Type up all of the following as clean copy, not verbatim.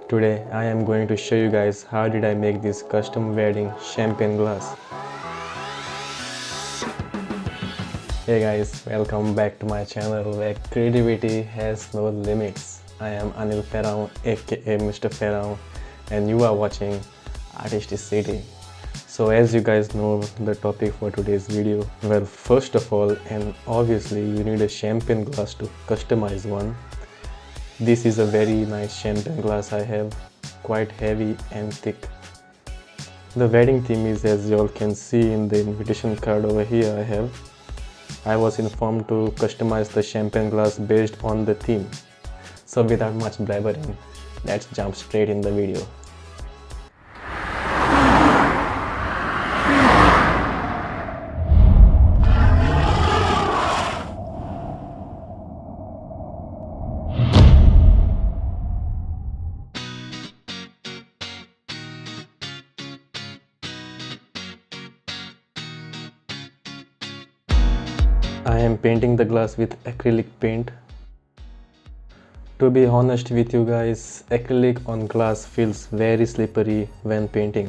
Today I am going to show you guys how did I make this custom wedding champagne glass. Hey guys, welcome back to my channel where creativity has no limits. I am Anil Ferrao aka Mr. Ferrao and you are watching Artistic City. So as you guys know the topic for today's video, well first of all and obviously you need a champagne glass to customize one. This is a very nice champagne glass I have, quite heavy and thick. The wedding theme is, as you all can see in the invitation card over here I was informed to customize the champagne glass based on the theme. So without much blabbering, let's jump straight in the video. I am painting the glass with acrylic paint. To be honest with you guys, acrylic on glass feels very slippery when painting,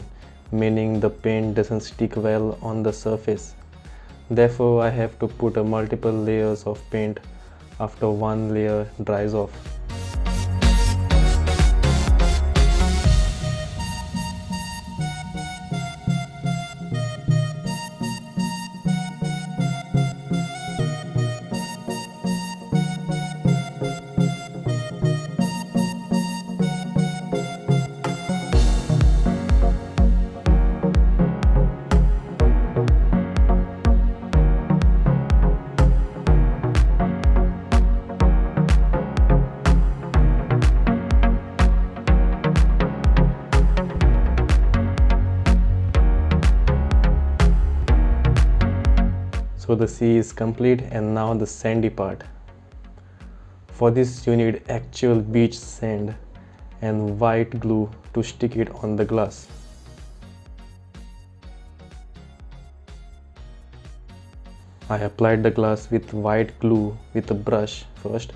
meaning the paint doesn't stick well on the surface. Therefore, I have to put a multiple layers of paint after one layer dries off. So the sea is complete and now the sandy part. For this you need actual beach sand and white glue to stick it on the glass. I applied the glass with white glue with a brush first.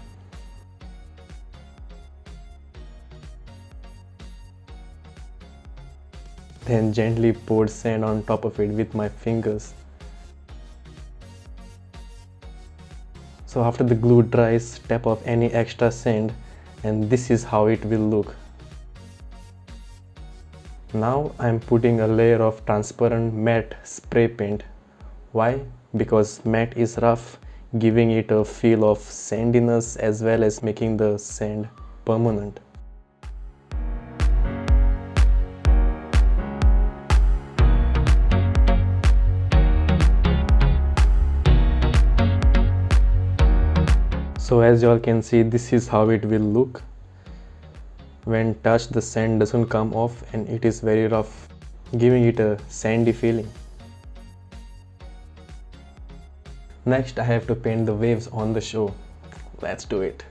Then gently poured sand on top of it with my fingers. So after the glue dries, tap off any extra sand and this is how it will look. Now I am putting a layer of transparent matte spray paint. Why? Because matte is rough, giving it a feel of sandiness as well as making the sand permanent. So as you all can see, this is how it will look. When touched, the sand doesn't come off and it is very rough, giving it a sandy feeling. Next I have to paint the waves on the shore. Let's do it.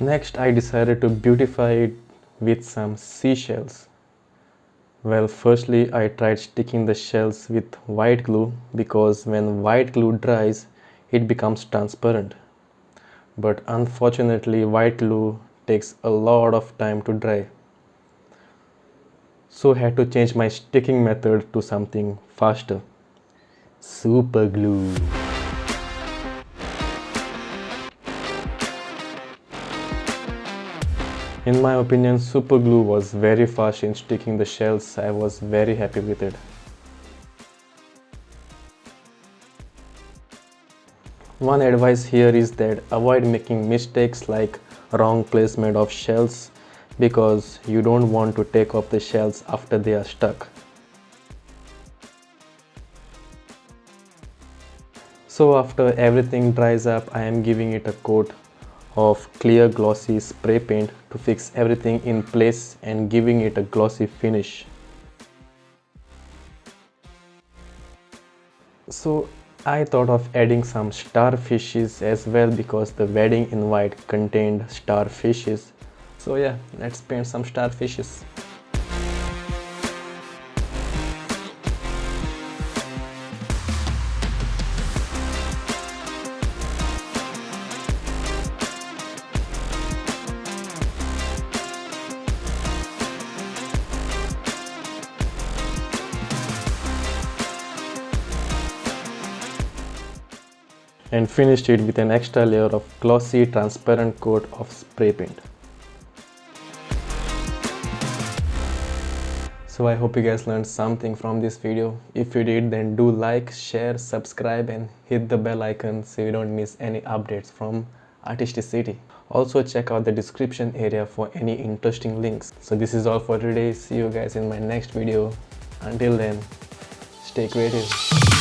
Next, I decided to beautify it with some seashells. Well, firstly, I tried sticking the shells with white glue because when white glue dries, it becomes transparent. But unfortunately, white glue takes a lot of time to dry. So I had to change my sticking method to something faster. Super glue. In my opinion, super glue was very fast in sticking the shells. I was very happy with it. One advice here is that avoid making mistakes like wrong placement of shells because you don't want to take off the shells after they are stuck. So after everything dries up, I am giving it a coat of clear glossy spray paint to fix everything in place and giving it a glossy finish. So I thought of adding some starfishes as well because the wedding invite contained starfishes. So yeah, let's paint some starfishes. And finished it with an extra layer of glossy transparent coat of spray paint. So I hope you guys learned something from this video. If you did, then do like, share, subscribe and hit the bell icon so you don't miss any updates from Artisticity. Also check out the description area for any interesting links. So this is all for today. See you guys in my next video. Until then, stay creative.